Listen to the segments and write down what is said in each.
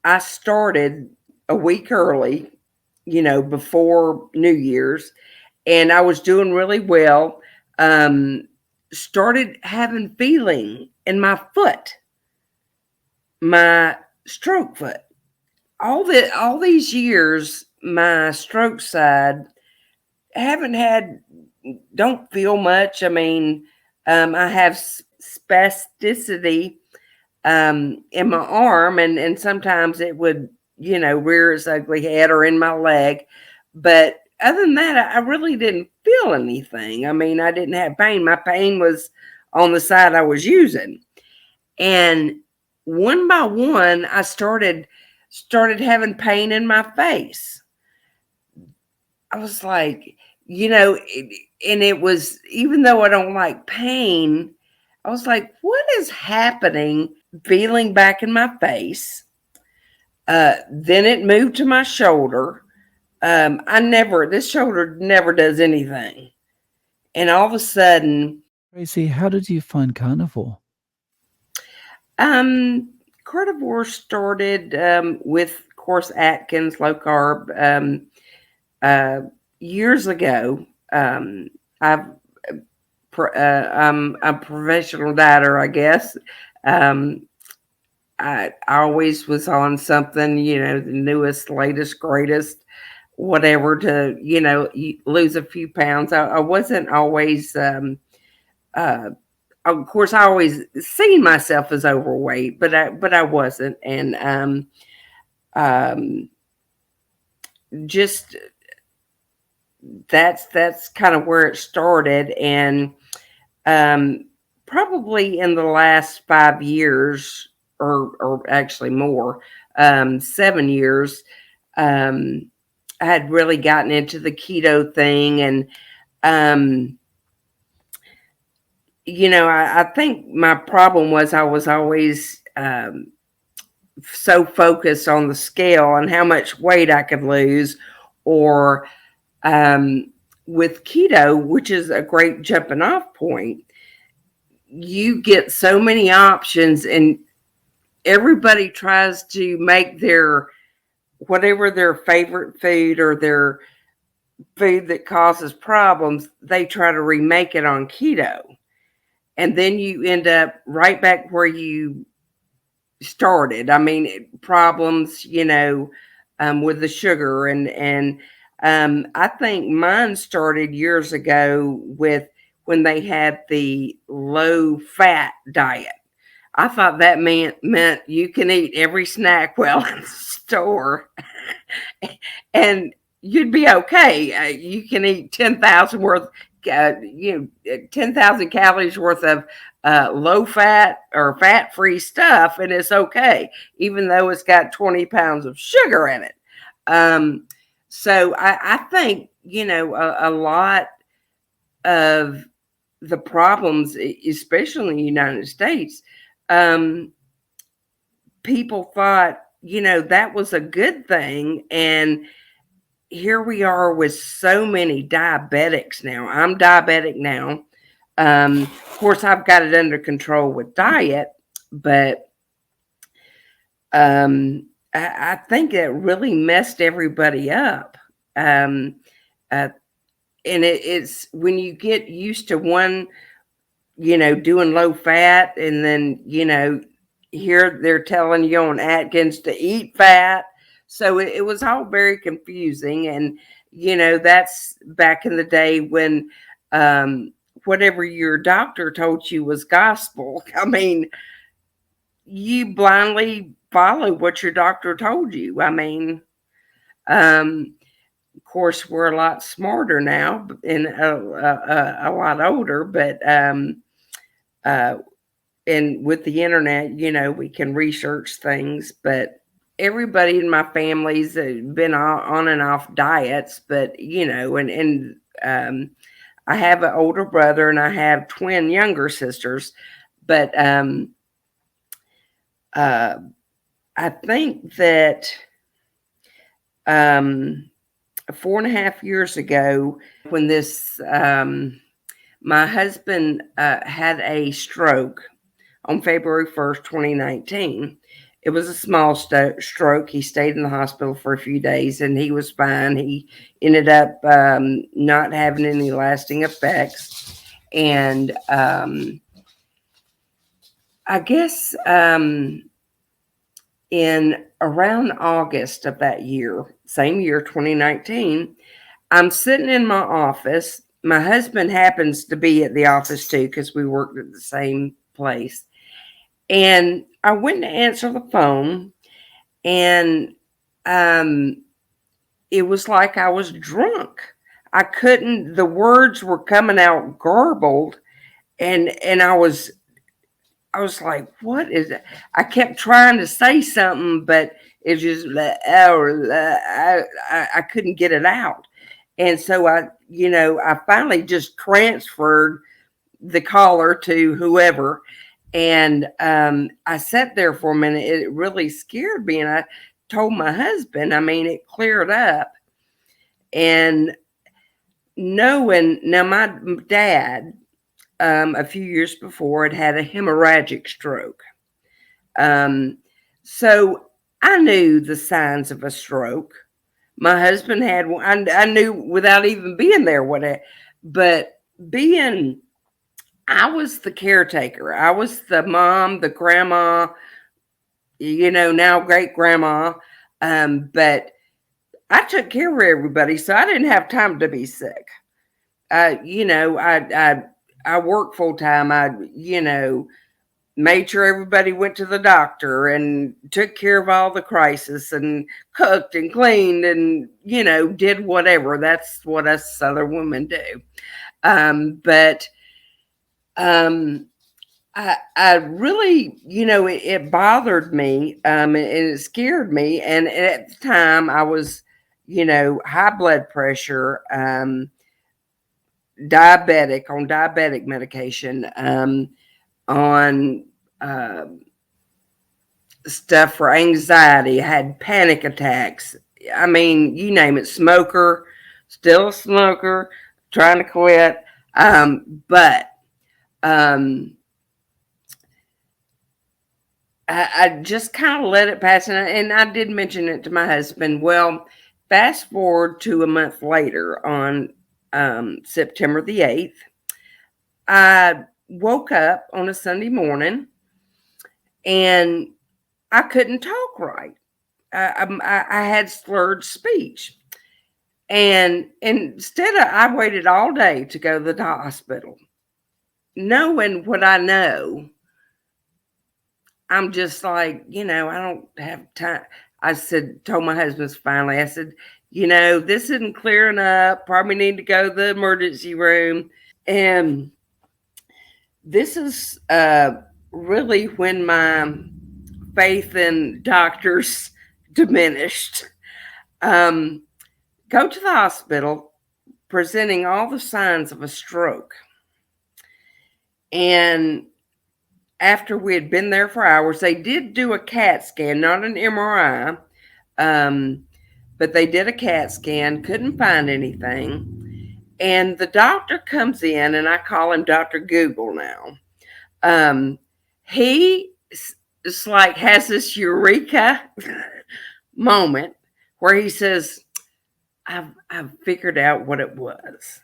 I started a week early, before New Year's, and I was doing really well. Um, Started having feeling in my foot, my stroke foot. All these years, my stroke side haven't had don't feel much. I mean, I have spasticity in my arm, and sometimes it would, rear its ugly head, or in my leg. But other than that, I really didn't feel anything. I mean, I didn't have pain. My pain was on the side I was using. And one by one, I started having pain in my face. I was like, and it was, even though I don't like pain, I was like, what is happening? Feeling back in my face. Then it moved to my shoulder. This shoulder never does anything. And all of a sudden, Tracy, how did you find carnivore? um, Carnivore started with, of course, Atkins, low carb, uh, years ago. I've I'm a professional dieter, I guess. Um, I always was on something, the newest, latest, greatest, whatever, to, lose a few pounds. I wasn't always, uh, of course, I always seen myself as overweight, but I wasn't. And um, just that's kind of where it started. And um, probably in the last 5 years, or actually more, 7 years, um, I had really gotten into the keto thing. And um, I think my problem was I was always so focused on the scale and how much weight I could lose, or um, with keto, which is a great jumping off point. You get so many options, and everybody tries to make their whatever their favorite food, or their food that causes problems, they try to remake it on keto. And then you end up right back where you started. I mean, problems, with the sugar. And I think mine started years ago with when they had the low fat diet. I thought that meant you can eat every snack well in the store, and you'd be okay. You can eat 10,000 worth, 10,000 calories worth of low fat or fat free stuff, and it's okay, even though it's got 20 pounds of sugar in it. Um, so I think, a lot of the problems, especially in the United States, um, people thought, that was a good thing. And here we are with so many diabetics now. I'm diabetic now. Of course, I've got it under control with diet, but I think it really messed everybody up. Um, uh, and it's when you get used to one, doing low fat, and then, here they're telling you on Atkins to eat fat. So it was all very confusing. And, that's back in the day when um, whatever your doctor told you was gospel. I mean, you blindly follow what your doctor told you. I mean, of course, we're a lot smarter now, and a lot older, but uh, and with the internet, we can research things. But everybody in my family's been on and off diets. But and I have an older brother, and I have twin younger sisters. But uh, I think that um, 4.5 years ago, when this my husband had a stroke on February 1st, 2019. It was a small stroke. He stayed in the hospital for a few days and he was fine. He ended up not having any lasting effects. And I guess in around August of that year, same year, 2019, I'm sitting in my office. My husband happens to be at the office too because we worked at the same place. And I went to answer the phone, and um, it was like I was drunk. I couldn't, the words were coming out garbled, and I was like, what is it? I kept trying to say something, but it just, I couldn't get it out. And so I finally just transferred the caller to whoever. And I sat there for a minute. It really scared me. And I told my husband, I mean, it cleared up. And knowing, now my dad, a few years before, had a hemorrhagic stroke. So I knew the signs of a stroke. My husband had one. I knew without even being there but being, I was the caretaker. I was the mom, the grandma, now great grandma. But I took care of everybody, so I didn't have time to be sick. I worked full time. Made sure everybody went to the doctor and took care of all the crisis and cooked and cleaned and, did whatever. That's what us Southern women do. But I really, it bothered me, and it scared me. And at the time I was, high blood pressure, diabetic, on diabetic medication, on uh, stuff for anxiety. I had panic attacks. I mean, you name it, smoker, still a smoker, trying to quit. But I just kind of let it pass. And I did mention it to my husband. Well, fast forward to a month later on September the 8th, I woke up on a Sunday morning and I couldn't talk right. I had slurred speech. And I waited all day to go to the hospital. Knowing what I know, I'm just like, I don't have time. Told my husband finally, I said, this isn't clearing up. Probably need to go to the emergency room. And this is really when my faith in doctors diminished. Go to the hospital presenting all the signs of a stroke. And after we had been there for hours, they did do a CAT scan, not an MRI, but they did a CAT scan, couldn't find anything. And the doctor comes in, and I call him Dr. Google now. He is like, has this eureka moment where he says, I've figured out what it was.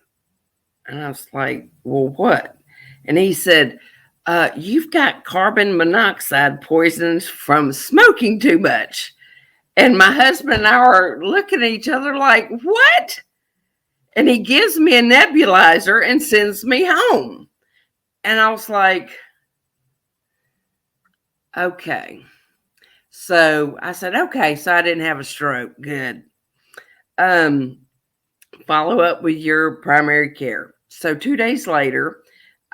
And I was like, well, what? And he said, you've got carbon monoxide poisons from smoking too much. And my husband and I are looking at each other like, what? And he gives me a nebulizer and sends me home. And I was like, okay. So I said, okay, so I didn't have a stroke. Good. Follow up with your primary care. So 2 days later,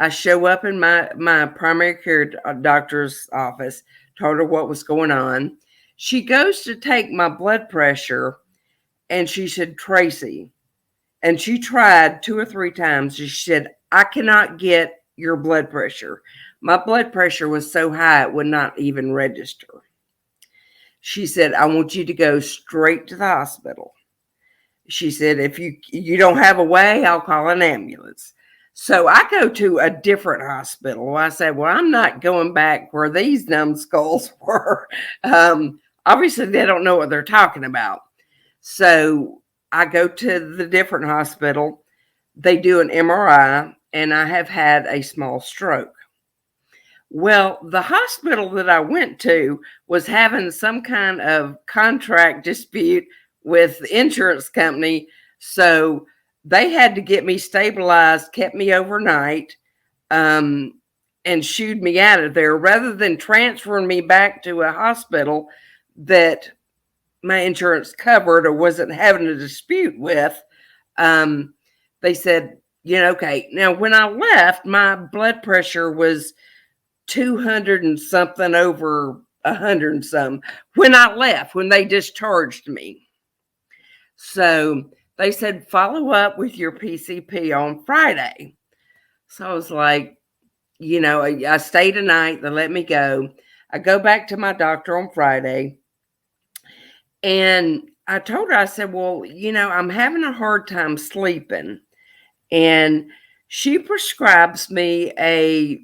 I show up in my primary care doctor's office, told her what was going on. She goes to take my blood pressure, and she said, Tracy, and she tried 2 or 3 times. She said, I cannot get your blood pressure. My blood pressure was so high it would not even register. She said, I want you to go straight to the hospital. She said, if you don't have a way, I'll call an ambulance. So I go to a different hospital. I said, well, I'm not going back where these numbskulls were. Obviously, they don't know what they're talking about. So I go to the different hospital. They do an MRI, and I have had a small stroke. Well, the hospital that I went to was having some kind of contract dispute with the insurance company. So they had to get me stabilized, kept me overnight, um, and shooed me out of there rather than transferring me back to a hospital that my insurance covered or wasn't having a dispute with. Um, they said, okay. Now, when I left, my blood pressure was 200 and something over 100 and some when I left, when they discharged me. So they said, follow up with your PCP on Friday. So I was like, I stayed a night. They let me go. I go back to my doctor on Friday. And I told her, I said, well, I'm having a hard time sleeping. And she prescribes me a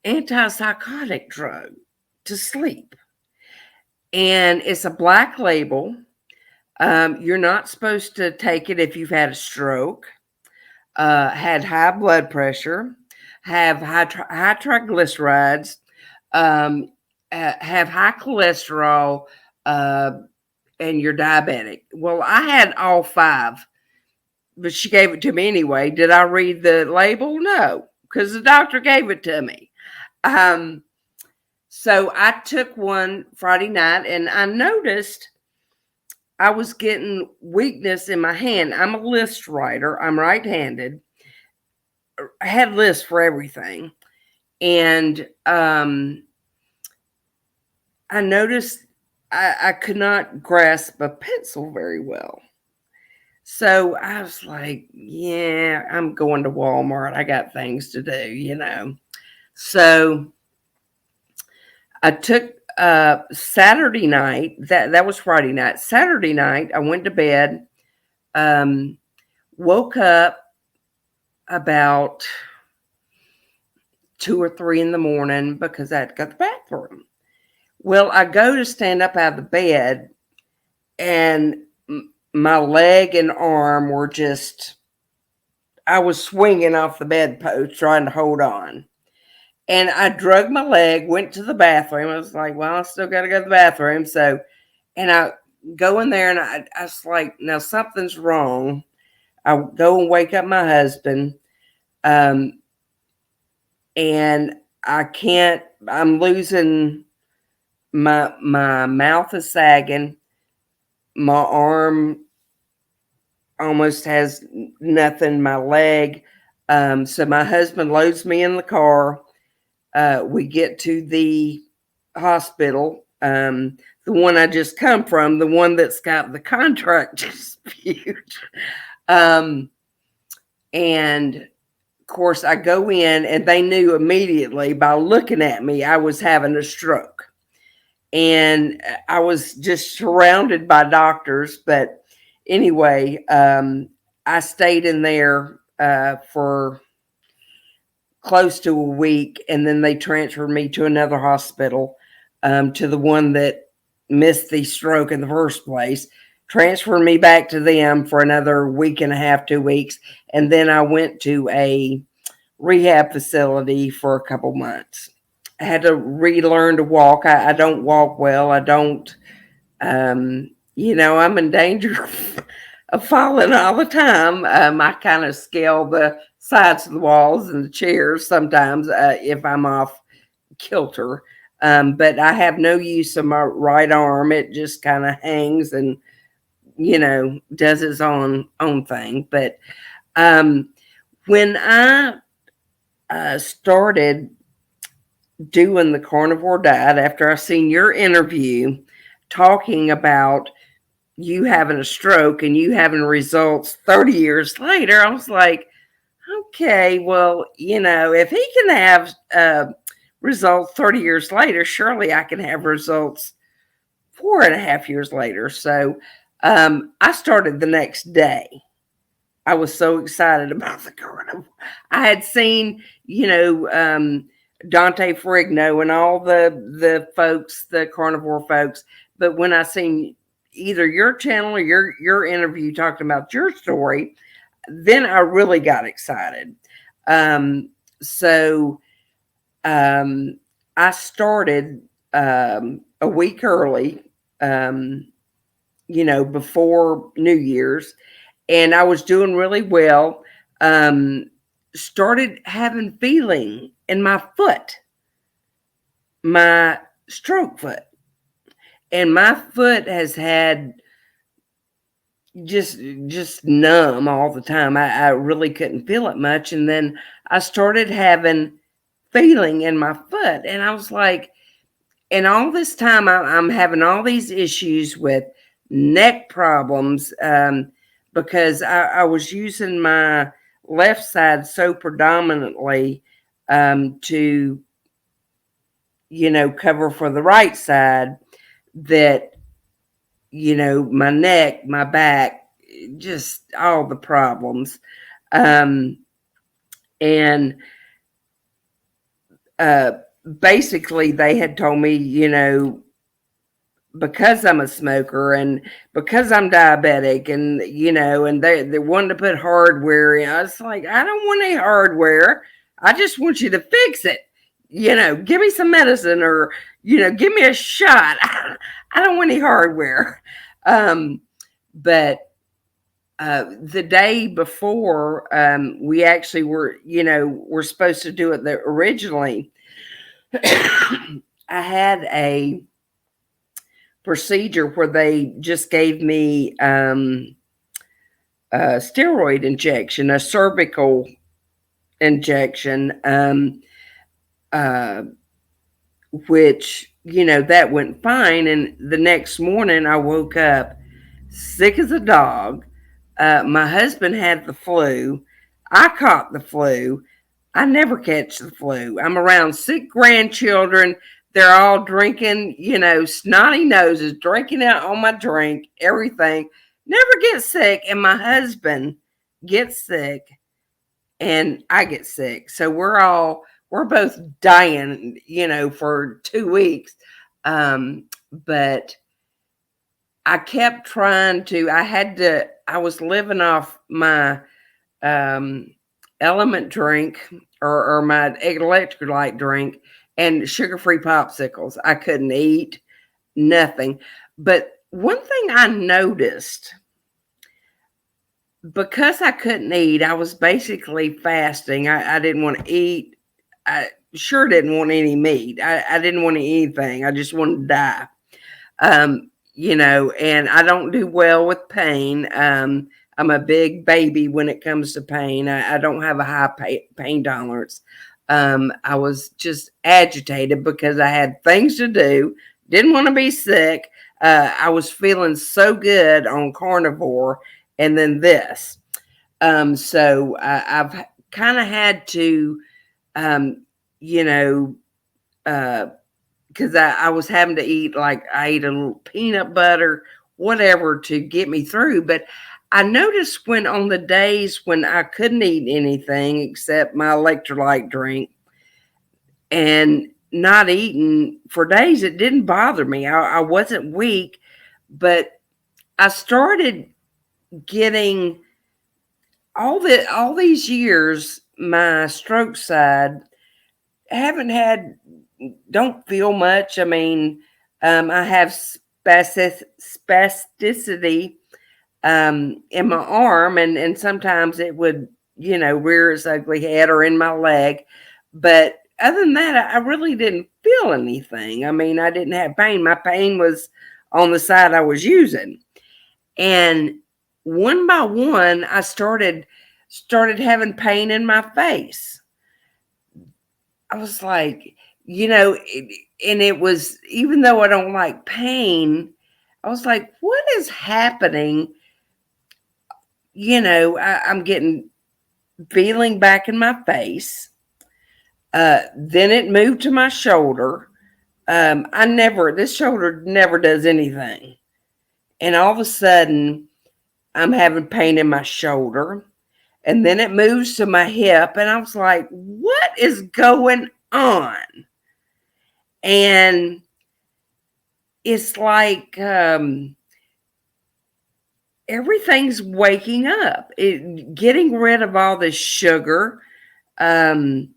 antipsychotic drug to sleep. And it's a black label. You're not supposed to take it if you've had a stroke, had high blood pressure, have high triglycerides, have high cholesterol, and you're diabetic. Well, I had all five, but she gave it to me anyway. Did I read the label? No, because the doctor gave it to me. So I took one Friday night, and I noticed I was getting weakness in my hand. I'm a list writer. I'm right-handed. I had lists for everything. And I noticed I could not grasp a pencil very well. So I was like, yeah, I'm going to Walmart. I got things to do. So I took Saturday night, that was Friday night. Saturday night, I went to bed, woke up about 2 or 3 in the morning because I had to go to the bathroom. Well, I go to stand up out of the bed, and my leg and arm were I was swinging off the bedpost trying to hold on. And I drug my leg, went to the bathroom. I was like, well, I still got to go to the bathroom. So, and I go in there, and I was like, now something's wrong. I go and wake up my husband. And I'm losing, my mouth is sagging. My arm almost has nothing, my leg. So my husband loads me in the car. We get to the hospital, the one I just come from, the one that's got the contract dispute. And of course, I go in, and they knew immediately by looking at me I was having a stroke. And I was just surrounded by doctors. But anyway, I stayed in there for close to a week, and then they transferred me to another hospital, to the one that missed the stroke in the first place, transferred me back to them for another week and a half, 2 weeks, and then I went to a rehab facility for a couple months. I had to relearn to walk. I don't walk well. I don't, I'm in danger of falling all the time. I kind of scale the sides of the walls and the chairs sometimes if I'm off kilter. But I have no use of my right arm. It just kind of hangs and, does its own thing. But when I started doing the carnivore diet after I seen your interview talking about you having a stroke and you having results 30 years later, I was like, okay, well, if he can have results 30 years later, surely I can have results 4.5 years later. So I started the next day. I was so excited about the carnival. I had seen, Dante Frigno and all the folks, the carnivore folks, but when I seen either your channel or your interview talking about your story, then I really got excited. So I started a week early, um, before New Year's, and I was doing really well. Um, Started having feeling in my foot, my stroke foot, and my foot has had just numb all the time. I really couldn't feel it much, and then I started having feeling in my foot, and I was like, and all this time I'm having all these issues with neck problems, because I was using my left side so predominantly, to cover for the right side, that my neck, my back, just all the problems, um, and uh, basically they had told me, because I'm a smoker and because I'm diabetic, and and they wanted to put hardware in. I was like, I don't want any hardware. I just want you to fix it. Give me some medicine, or give me a shot. I don't want any hardware. But the day before, we actually we're supposed to do it originally. I had a procedure where they just gave me a steroid injection, a cervical injection, uh, which, that went fine. And the next morning I woke up sick as a dog. My husband had the flu. I caught the flu. I never catch the flu. I'm around sick grandchildren. They're all drinking, snotty noses, drinking out on my drink, everything. Never get sick. And my husband gets sick and I get sick. So we're both dying, for 2 weeks. But I kept trying to, I was living off my um, element drink, or my electrolyte drink, and sugar-free popsicles. I couldn't eat nothing. But one thing I noticed, because I couldn't eat, I was basically fasting. I didn't want to eat. I sure didn't want any meat. I didn't want to eat anything. I just wanted to die. And I don't do well with pain. I'm a big baby when it comes to pain. I don't have a high pain tolerance. I was just agitated because I had things to do, didn't want to be sick. I was feeling so good on carnivore, and then this. So I've kind of had to, you know, because I was having to eat, like, I ate a little peanut butter, whatever, to get me through. But I noticed when on the days when I couldn't eat anything except my electrolyte drink and not eating for days, it didn't bother me. I wasn't weak, but I started getting all these years, my stroke side, haven't had, don't feel much. I mean, I have spasticity in my arm, and sometimes it would, rear its ugly head, or in my leg. But other than that, I really didn't feel anything. I mean, I didn't have pain. My pain was on the side I was using. And one by one, I started having pain in my face. I was like, and it was, even though I don't like pain, I was like, what is happening? I'm getting feeling back in my face. Then it moved to my shoulder. This shoulder never does anything. And all of a sudden, I'm having pain in my shoulder. and then it moves to my hip, and I was like, what is going on? And it's like everything's waking up, getting rid of all the sugar. um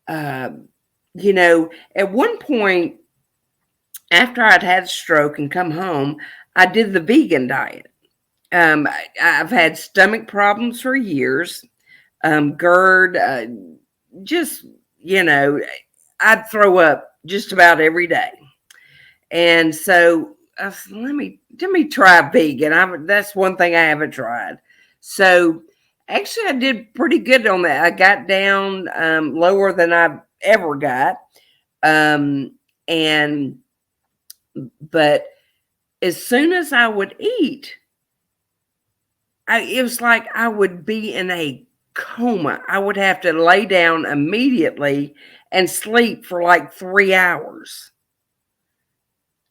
uh, at one point after I'd had a stroke and come home, I did the vegan diet. I've had stomach problems for years, GERD, just, you know, I'd throw up just about every day. And so I said, let me try vegan. That's one thing I haven't tried. So actually, I did pretty good on that. I got down lower than I've ever got, um, and but as soon as I would eat, it was like I would be in a coma. I would have to lay down immediately and sleep for like 3 hours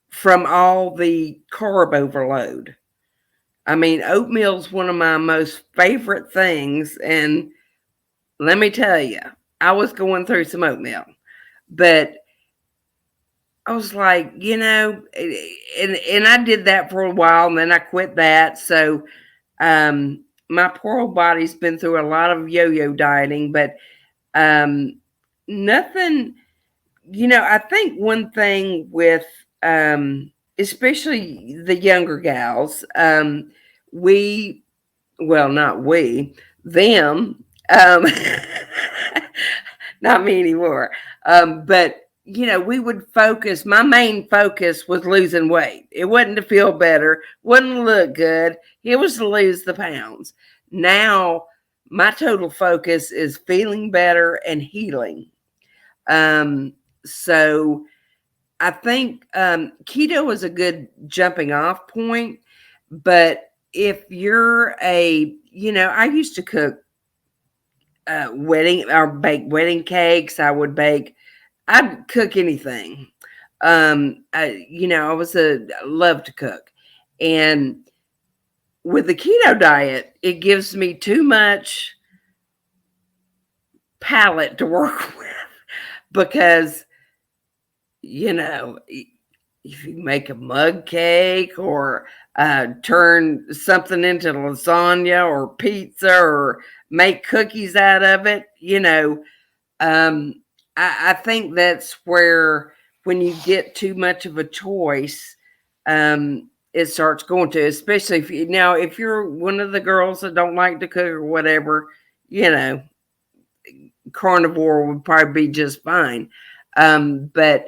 from all the carb overload. I mean, oatmeal's one of my most favorite things. And let me tell you, I was going through some oatmeal, but I was like, and I did that for a while, and then I quit that. So my poor old body's been through a lot of yo-yo dieting, but um, nothing. I think one thing with especially the younger gals, we, well, not we, them, not me anymore. But we would focus. My main focus was losing weight. It wasn't to feel better, wasn't to look good. It was to lose the pounds. Now, my total focus is feeling better and healing. So I think keto is a good jumping off point. But if you're I used to cook wedding or bake wedding cakes. I'd cook anything. I love to cook. And with the keto diet, it gives me too much palate to work with because, if you make a mug cake or turn something into lasagna or pizza or make cookies out of it, I think that's where when you get too much of a choice, it starts going to, especially if you're one of the girls that don't like to cook or whatever, carnivore would probably be just fine. But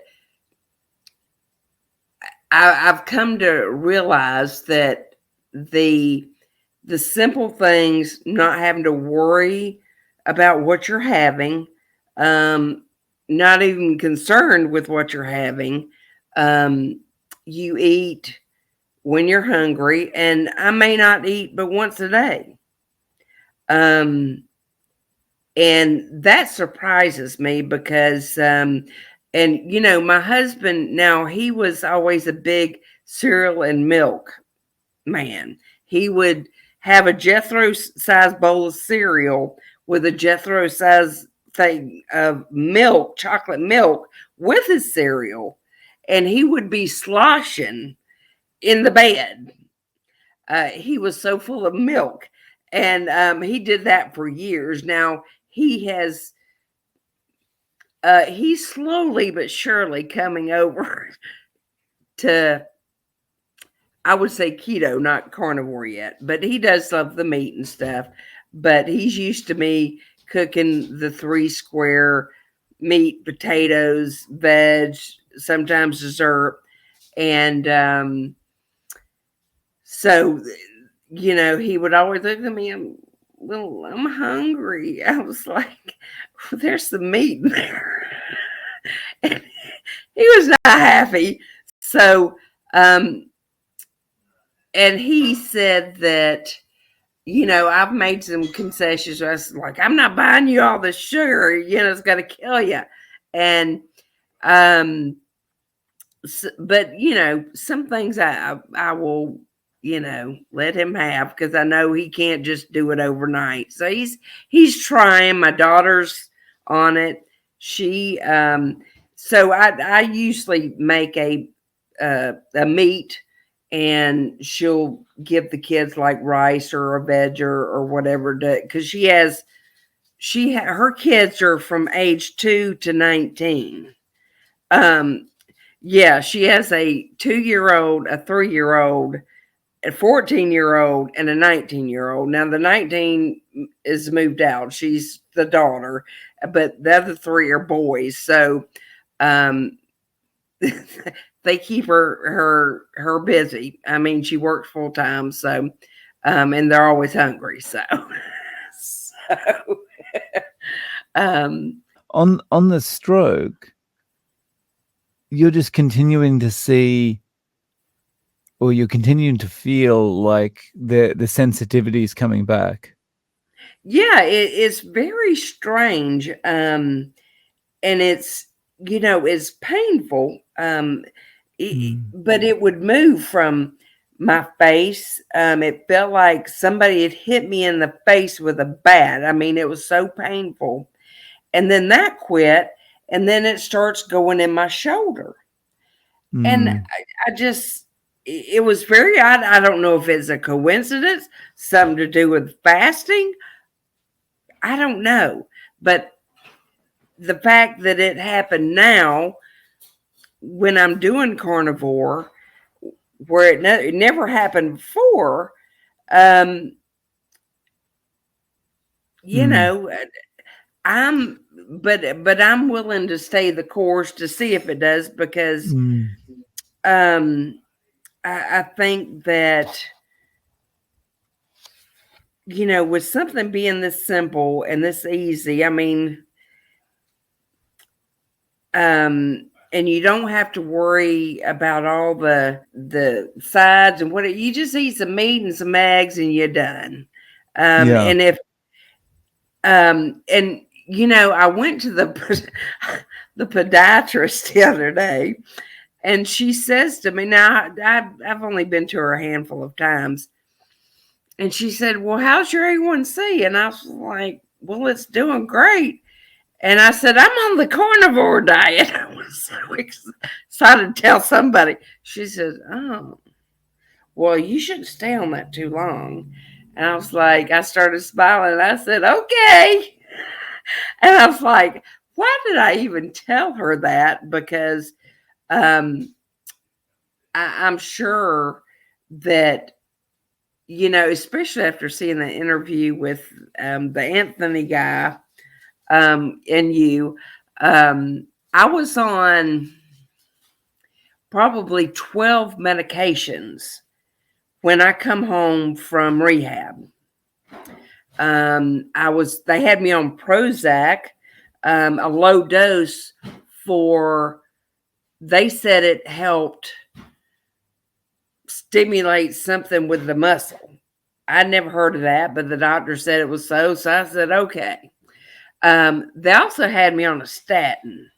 I've come to realize that the simple things, not having to worry about what you're having, not even concerned with what you're having. You eat when you're hungry, and I may not eat but once a day. And that surprises me because my husband, now, he was always a big cereal and milk man. He would have a Jethro size bowl of cereal with a Jethro size thing of milk, chocolate milk, with his cereal, and he would be sloshing in the bed. He was so full of milk, and he did that for years. Now he's slowly but surely coming over to, I would say, keto, not carnivore yet, but he does love the meat and stuff. But he's used to me cooking the 3 square meat, potatoes, veg, sometimes dessert. And so, he would always look at me and, well, I'm hungry. I was like, well, there's some meat in there. And he was not happy. So, and he said that, I've made some concessions. I was like, I'm not buying you all this sugar. It's going to kill you. And, but some things I will let him have, because I know he can't just do it overnight. So he's trying. My daughter's on it. She so I usually make a meat, and she'll give the kids like rice or a veg or whatever, because her kids are from age 2 to 19. Um, yeah, she has a 2-year old, a 3-year old, a 14-year old, and a 19-year old. Now, the 19 is moved out. She's the daughter, but the other 3 are boys. So, um, they keep her busy. I mean, she works full time. So, and they're always hungry. So, so, um, On the stroke, you're just continuing to see, or you're continuing to feel like the sensitivity is coming back. yeah, it's very strange. And it's painful. Mm. But it would move from my face. It felt like somebody had hit me in the face with a bat. I mean, it was so painful. And then that quit, and then it starts going in my shoulder. And Mm. I just, it was very odd. I don't know if it's a coincidence, something to do with fasting. I don't know. But the fact that it happened now when I'm doing carnivore, where it never happened before, um, you Mm. know, I'm but I'm willing to stay the course to see if it does, because Mm. um, I think that with something being this simple and this easy, I mean, and you don't have to worry about all the sides and what you just eat some meat and some eggs and you're done. Yeah. And if and I went to the the podiatrist the other day, and she says to me, now I've only been to her a handful of times, and she said, "Well, how's your A1C?" And I was like, "Well, it's doing great." And I said, "I'm on the carnivore diet." I was so excited to tell somebody. She said, "Oh, well, you shouldn't stay on that too long." And I was like, I started smiling, and I said, "Okay." And I was like, why did I even tell her that? Because um, I'm sure that, especially after seeing the interview with the Anthony guy, and you, I was on probably 12 medications when I come home from rehab. They had me on Prozac, a low dose for, they said it helped stimulate something with the muscle. I'd never heard of that, but the doctor said it was so I said, okay. They also had me on a statin,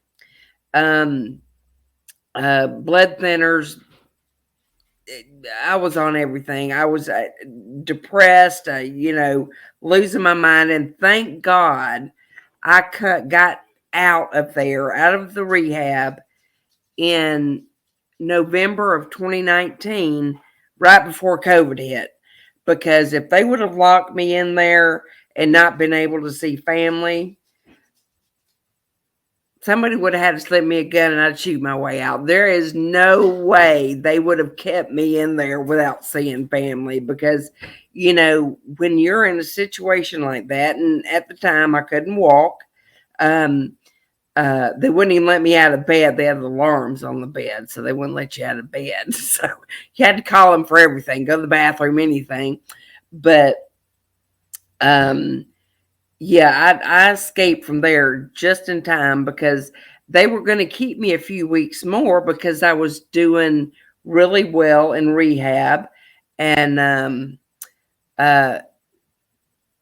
um, blood thinners. I was on everything. I was depressed, losing my mind. And thank God I got out of there, out of the rehab in November of 2019, right before COVID hit. Because if they would have locked me in there and not been able to see family, somebody would have had to slip me a gun and I'd shoot my way out. There is no way they would have kept me in there without seeing family, because, when you're in a situation like that, and at the time I couldn't walk, um, they wouldn't even let me out of bed. They had alarms on the bed, so they wouldn't let you out of bed. So you had to call them for everything, go to the bathroom, anything. But um, yeah, I escaped from there just in time, because they were going to keep me a few weeks more because I was doing really well in rehab, and uh,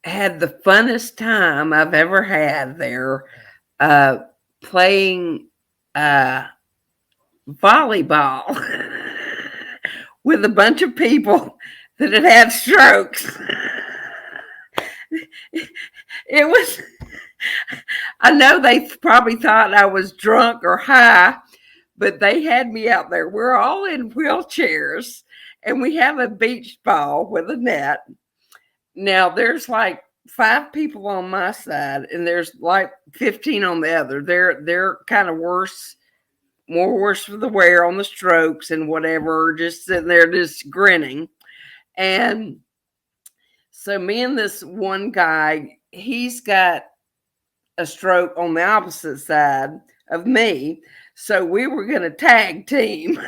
had the funnest time I've ever had there, uh, playing volleyball with a bunch of people that had had strokes. It was, I know they probably thought I was drunk or high, but they had me out there. We're all in wheelchairs and we have a beach ball with a net. Now there's like 5 people on my side and there's like 15 on the other. They're kind of worse, more worse for the wear on the strokes and whatever, just sitting there just grinning. And so me and this one guy, he's got a stroke on the opposite side of me. So we were going to tag team,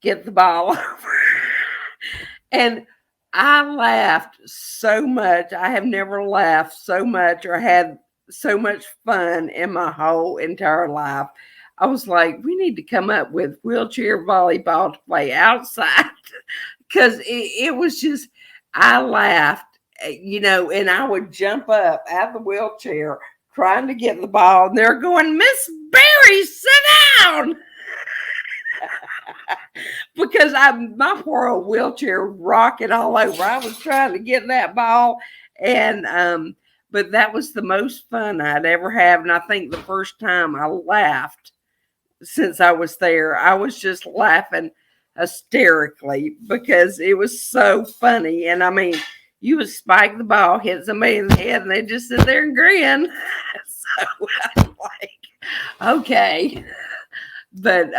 get the ball over. And I laughed so much. I have never laughed so much or had so much fun in my whole entire life. I was like, we need to come up with wheelchair volleyball to play outside because it was just, I laughed, and I would jump up out of the wheelchair trying to get the ball. And they're going, Miss Berry, sit down. Because my poor old wheelchair rocking all over. I was trying to get that ball. And, but that was the most fun I'd ever have. And I think the first time I laughed since I was there, I was just laughing hysterically because it was so funny. And I mean, you would spike the ball, hit somebody in the head, and they just sit there and grin. So I'm like, okay. But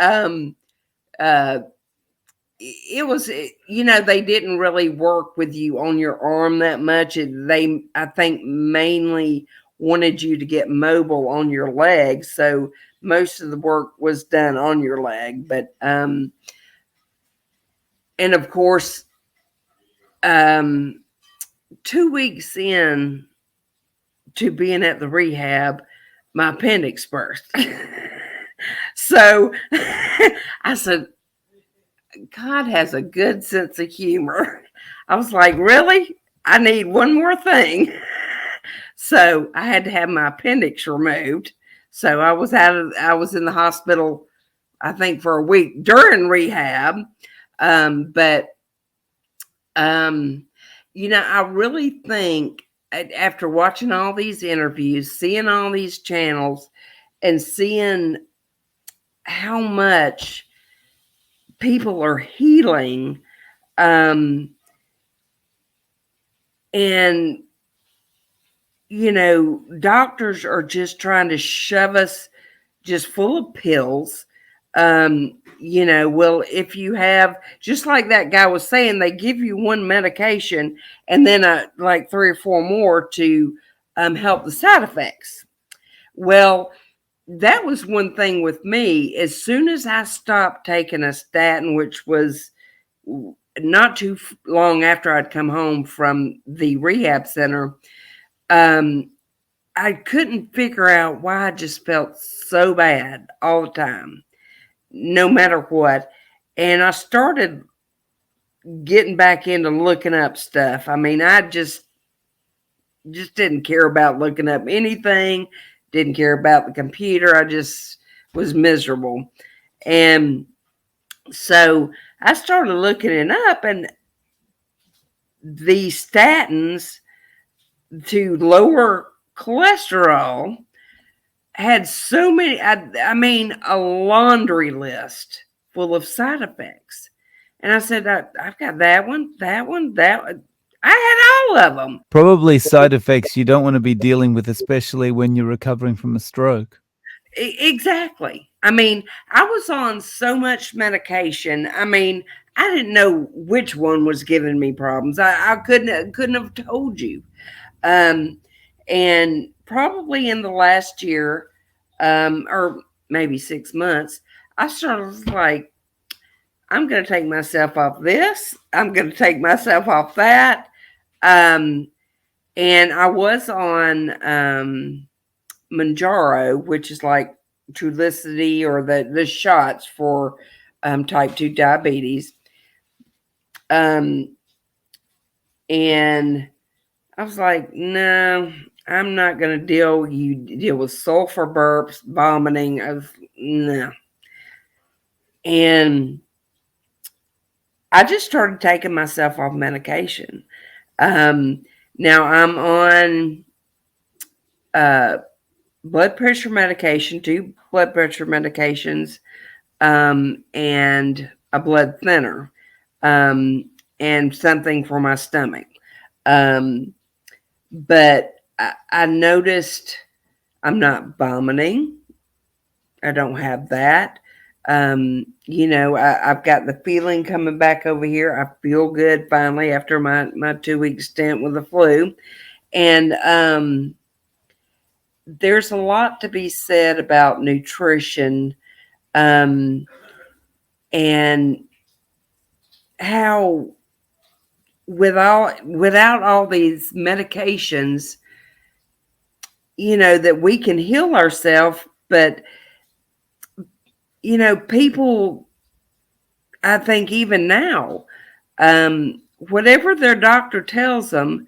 it was, they didn't really work with you on your arm that much. They, I think, mainly wanted you to get mobile on your leg. So most of the work was done on your leg. But, and of course, 2 weeks in to being at the rehab, my appendix burst. So I said, God has a good sense of humor. I was like, really? I need one more thing. So I had to have my appendix removed. So I was in the hospital, I think, for a week during rehab. But I really think after watching all these interviews, seeing all these channels, and seeing how much people are healing, and doctors are just trying to shove us just full of pills. Well, if you have, just like that guy was saying, they give you one medication and then like 3 or 4 more to help the side effects. Well, that was one thing with me. As soon as I stopped taking a statin, which was not too long after I'd come home from the rehab center, I couldn't figure out why I just felt so bad all the time, no matter what. And I started getting back into looking up stuff. I mean, I just didn't care about looking up anything, didn't care about the computer. I just was miserable. And so I started looking it up, and the statins to lower cholesterol had so many, I mean, a laundry list full of side effects. And I said, I've got that one, that one, that one. I had all of them. Probably side effects you don't want to be dealing with, especially when you're recovering from a stroke. Exactly. I mean, I was on so much medication. I mean, I didn't know which one was giving me problems. I couldn't have told you. And probably in the last year, or maybe 6 months, I started like, I'm going to take myself off this. I'm going to take myself off that. And I was on Manjaro, which is like Trulicity or the shots for type 2 diabetes. And I was like, no, I'm not going to deal with sulfur burps, vomiting. No. And I just started taking myself off medication. Um, Now I'm on uh, blood pressure medication, two blood pressure medications, and a blood thinner, um, and something for my stomach. Um, but I noticed I'm not vomiting. I don't have that. I've got the feeling coming back over here. I feel good finally after my 2 week stint with the flu. And there's a lot to be said about nutrition, um, and how without all these medications, that we can heal ourselves. But people, I think even now, whatever their doctor tells them,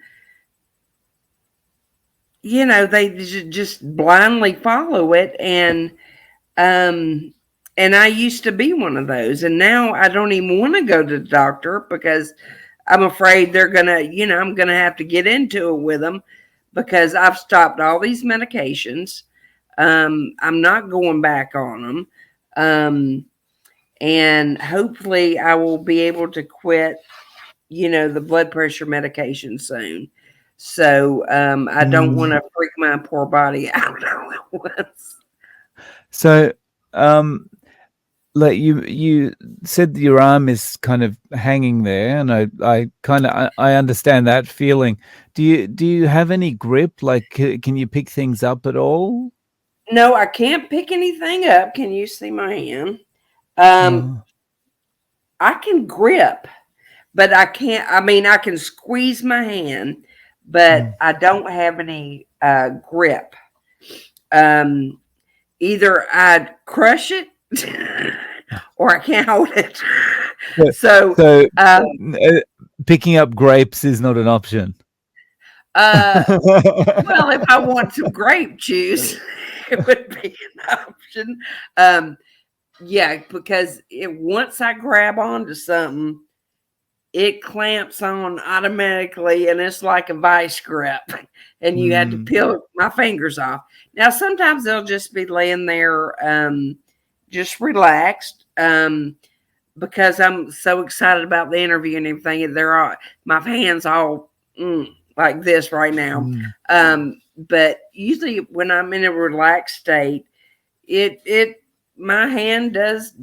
they just blindly follow it. Um, and I used to be one of those, and now I don't even want to go to the doctor because I'm afraid they're gonna, I'm gonna have to get into it with them because I've stopped all these medications. I'm not going back on them. And hopefully I will be able to quit, the blood pressure medication soon. So I don't want to freak my poor body out all at once. So, like you said, your arm is kind of hanging there, and I understand that feeling. Do you have any grip? Like, can you pick things up at all? No, I can't pick anything up. Can you see my hand? Um, Oh. I can grip, but I can't. I mean, I can squeeze my hand, but Mm. I don't have any grip. Um, Either I crush it or I can't hold it. So, So, so um, picking up grapes is not an option. uh, well, if I want some grape juice, it would be an option. Yeah, because once I grab onto something, it clamps on automatically, and it's like a vice grip, and you had to Mm, peel my fingers off. Now, sometimes they'll just be laying there, just relaxed, because I'm so excited about the interview and everything. And they're all my hands all like this right now. mm, But usually when I'm in a relaxed state, it my hand does,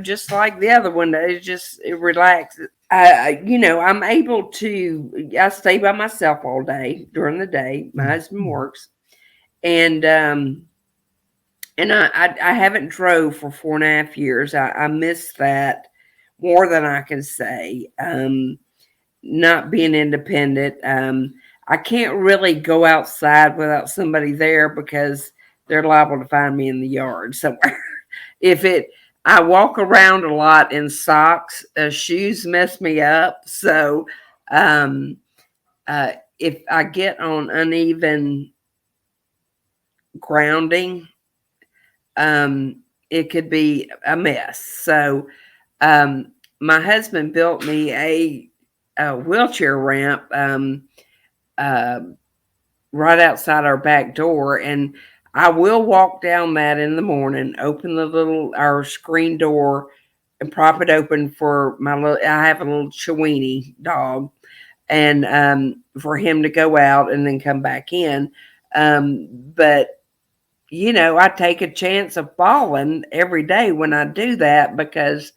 just like the other one. It relaxes. I'm able to. I stay by myself all day during the day. My mm, husband works, and I haven't drove for 4.5 years. I miss that more than I can say. Not being independent. I can't really go outside without somebody there because they're liable to find me in the yard somewhere. if it, I walk around a lot in socks. Shoes mess me up. So, um, if I get on uneven grounding, it could be a mess. So, my husband built me a wheelchair ramp, uh, right outside our back door, and I will walk down that in the morning, open our screen door, and prop it open for my little. I have a little Chiweenie dog, and for him to go out and then come back in. But I take a chance of falling every day when I do that because,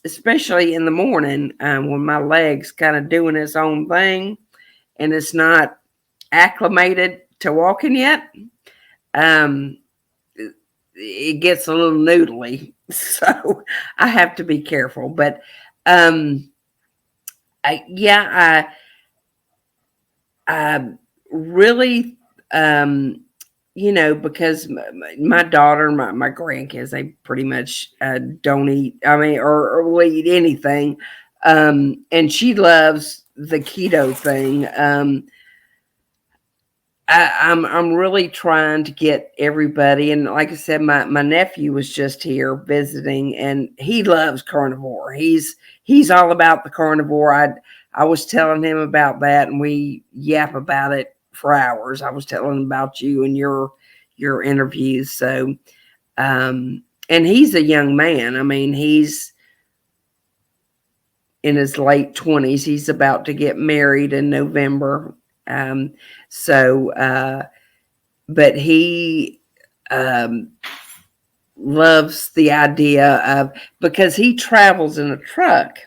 especially in the morning, when my leg's kind of doing its own thing and it's not acclimated to walking yet, um, it gets a little noodly. So I have to be careful. But um, I really, because my daughter, my grandkids, they pretty much don't eat, I mean, or will eat anything. And she loves the keto thing. I'm really trying to get everybody, and like I said, my nephew was just here visiting, and he loves carnivore. He's all about the carnivore. I was telling him about that, and we yap about it for hours. I was telling him about you and your interviews. So, and he's a young man. I mean, he's in his late 20s. He's about to get married in November. Um, so, but he um, loves the idea of, because he travels in a truck,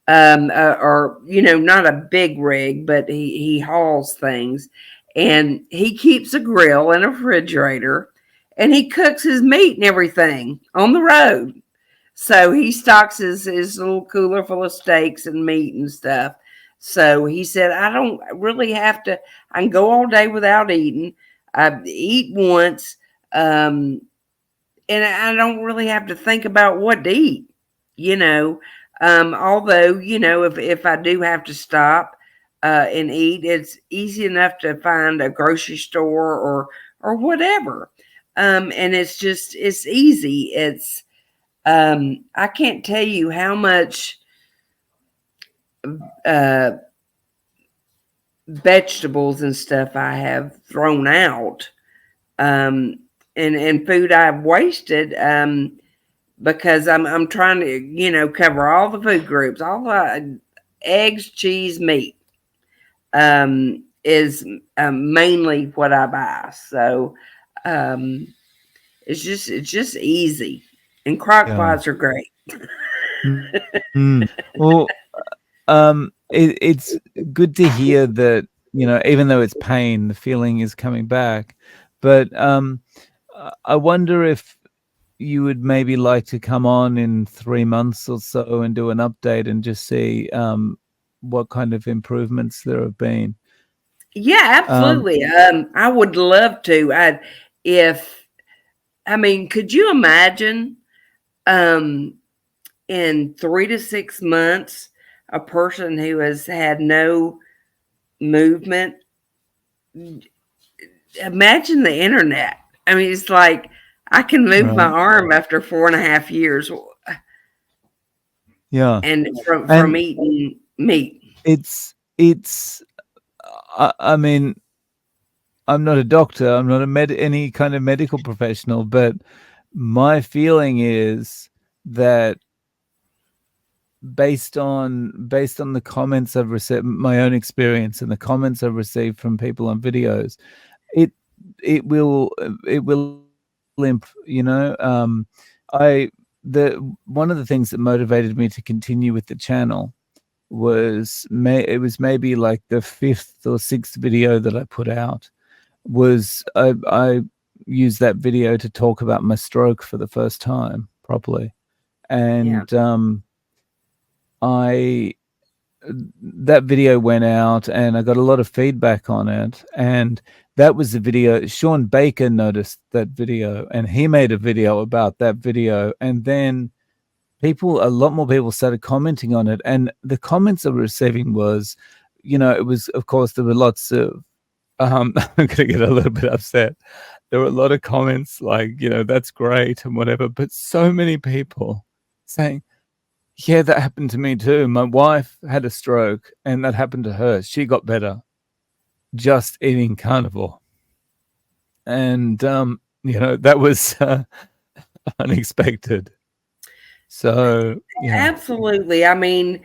or not a big rig, but he hauls things, and he keeps a grill and a refrigerator, and he cooks his meat and everything on the road. So he stocks his little cooler full of steaks and meat and stuff. So he said, I don't really have to, I can go all day without eating. I eat once, um, and I don't really have to think about what to eat, you know. Although, if I do have to stop and eat, it's easy enough to find a grocery store or whatever. And it's easy. I can't tell you how much uh, vegetables and stuff I have thrown out, um, and food I've wasted, because I'm trying to cover all the food groups, all the eggs, cheese, meat, is mainly what I buy. So um, it's just easy, and crock Yeah. pots are great. Well, it's good to hear that, even though it's pain, the feeling is coming back. But I wonder if you would maybe like to come on in 3 months or so and do an update and just see what kind of improvements there have been. Yeah, Um, absolutely. I would love to. If I mean, could you imagine, um, in 3 to 6 months, a person who has had no movement? Imagine the internet. I mean, it's like I can move my right. arm after 4.5 years, Yeah. and from And eating meat. it's I mean, I'm not a doctor, I'm not a any kind of medical professional, but my feeling is that based on the comments I've received, my own experience and the comments I've received from people on videos, it it will I the one of the things that motivated me to continue with the channel it was maybe like the fifth or sixth video that I put out. Was I used that video to talk about my stroke for the first time properly, Yeah, and I that video went out and I got a lot of feedback on it. And that was the video. Sean Baker noticed that video and he made a video about that video. And then a lot more people started commenting on it. And the comments I was receiving was, it was, of course, there were lots of, I'm going to get a little bit upset. There were a lot of comments like, that's great and whatever, but so many people saying, yeah, that happened to me too. My wife had a stroke and that happened to her. She got better just eating carnivore. And, that was unexpected. So, yeah. absolutely. I mean,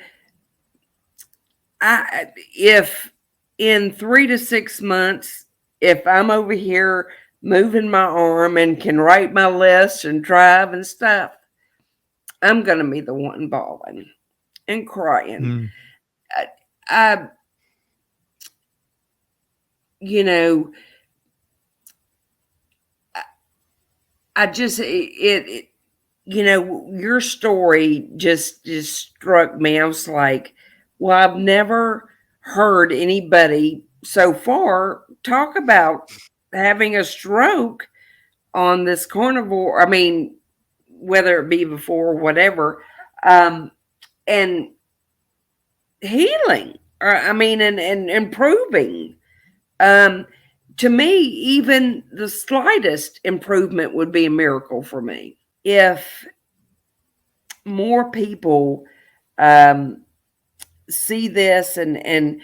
if in 3 to 6 months, if I'm over here moving my arm and can write my list and drive and stuff, I'm gonna be the one bawling and crying. Mm, I, I you know, I just it your story just struck me. I was like, well, I've never heard anybody so far talk about having a stroke on this carnivore. I mean, whether it be before or whatever, and healing, or I mean, and improving. Um, to me, even the slightest improvement would be a miracle for me. If more people um, see this, and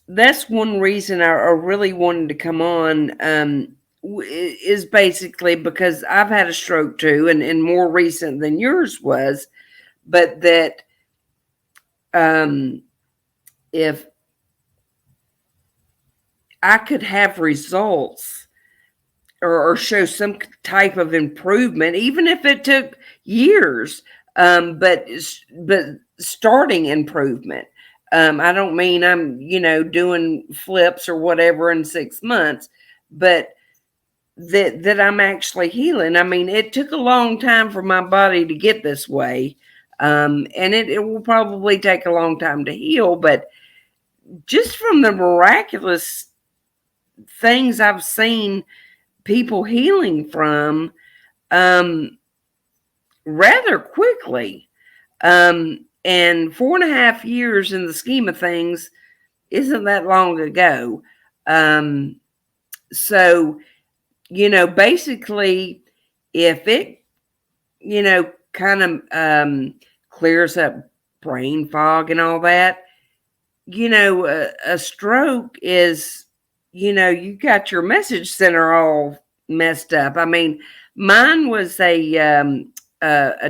that's one reason I really wanted to come on, is basically because I've had a stroke too, and more recent than yours was, but that um, if I could have results or show some type of improvement, even if it took years, but starting improvement. I don't mean I'm doing flips or whatever in 6 months, but that I'm actually healing. I mean, it took a long time for my body to get this way, and it will probably take a long time to heal. But just from the miraculous things I've seen people healing from, um, rather quickly. And 4.5 years in the scheme of things isn't that long ago. Um, so, basically, if it, kind of clears up brain fog and all that, a stroke is, you got your message center all messed up. I mean, mine was a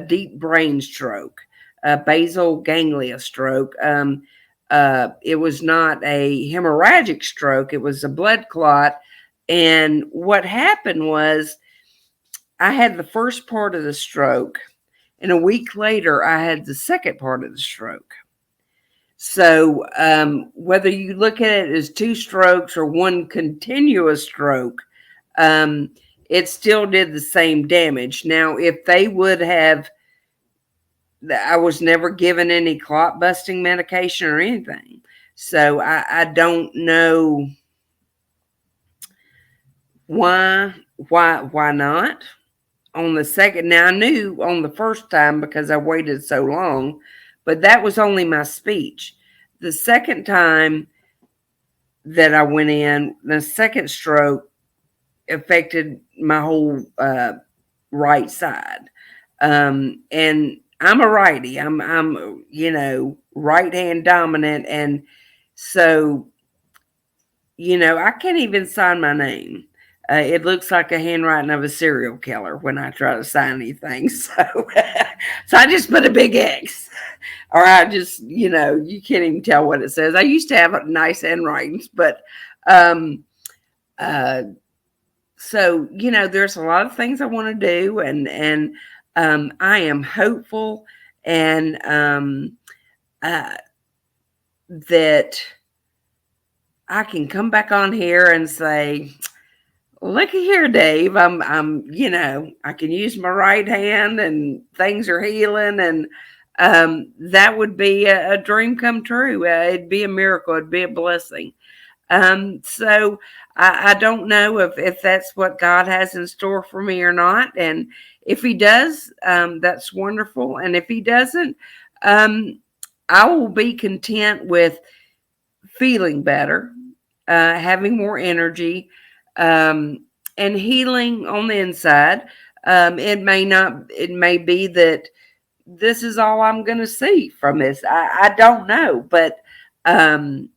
deep brain stroke, a basal ganglia stroke. It was not a hemorrhagic stroke; it was a blood clot. And what happened was, I had the first part of the stroke, and a week later, I had the second part of the stroke. So, whether you look at it as two strokes or one continuous stroke, um, it still did the same damage. Now, if they would have, I was never given any clot busting medication or anything. So, I don't know why not. On the second, now I knew on the first time because I waited so long, but that was only my speech. The second time that I went in, the second stroke affected my whole right side. And I'm a righty. I'm right hand dominant, and so I can't even sign my name. It looks like a handwriting of a serial killer when I try to sign anything. So I just put a big X, or I just, you can't even tell what it says. I used to have nice handwritings, but um, uh, so there's a lot of things I want to do, and I am hopeful, and uh, that I can come back on here and say, looky here, Dave. I can use my right hand, and things are healing, and that would be a dream come true. It'd be a miracle. It'd be a blessing. So I don't know if that's what God has in store for me or not. And if He does, that's wonderful. And if He doesn't, um, I will be content with feeling better, having more energy, um, and healing on the inside. It may be that this is all I'm going to see from this. I don't know, but um,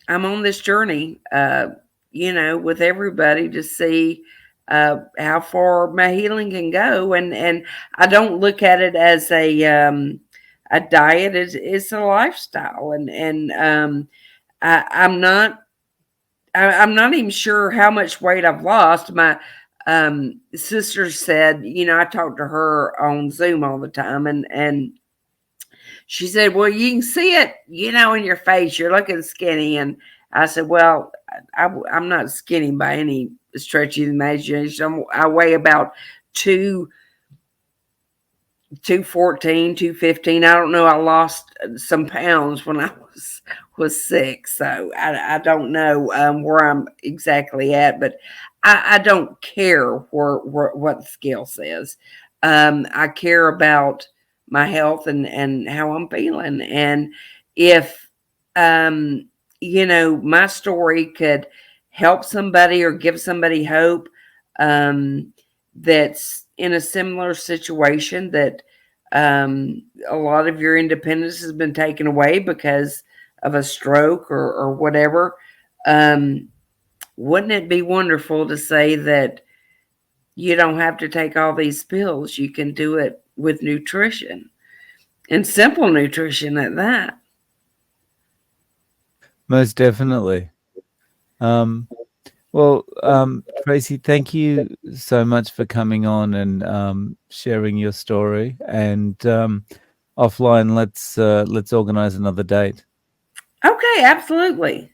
I'm on this journey, with everybody to see how far my healing can go, and I don't look at it as a diet. It's a lifestyle, and I'm not. I'm not even sure how much weight I've lost. My sister said, I talk to her on Zoom all the time, and she said, well, you can see it, in your face. You're looking skinny. And I said, well, I'm not skinny by any stretch of the imagination. I weigh about 214, 215. I don't know. I lost some pounds when I was sick. So I don't know where I'm exactly at, but I don't care what the scale says. I care about my health and how I'm feeling. And if, my story could help somebody or give somebody hope that's in a similar situation, that a lot of your independence has been taken away because of a stroke or whatever. Wouldn't it be wonderful to say that you don't have to take all these pills? You can do it with nutrition, and simple nutrition at that. Most definitely. Tracy, thank you so much for coming on and sharing your story. And offline, let's organize another date. Okay, absolutely.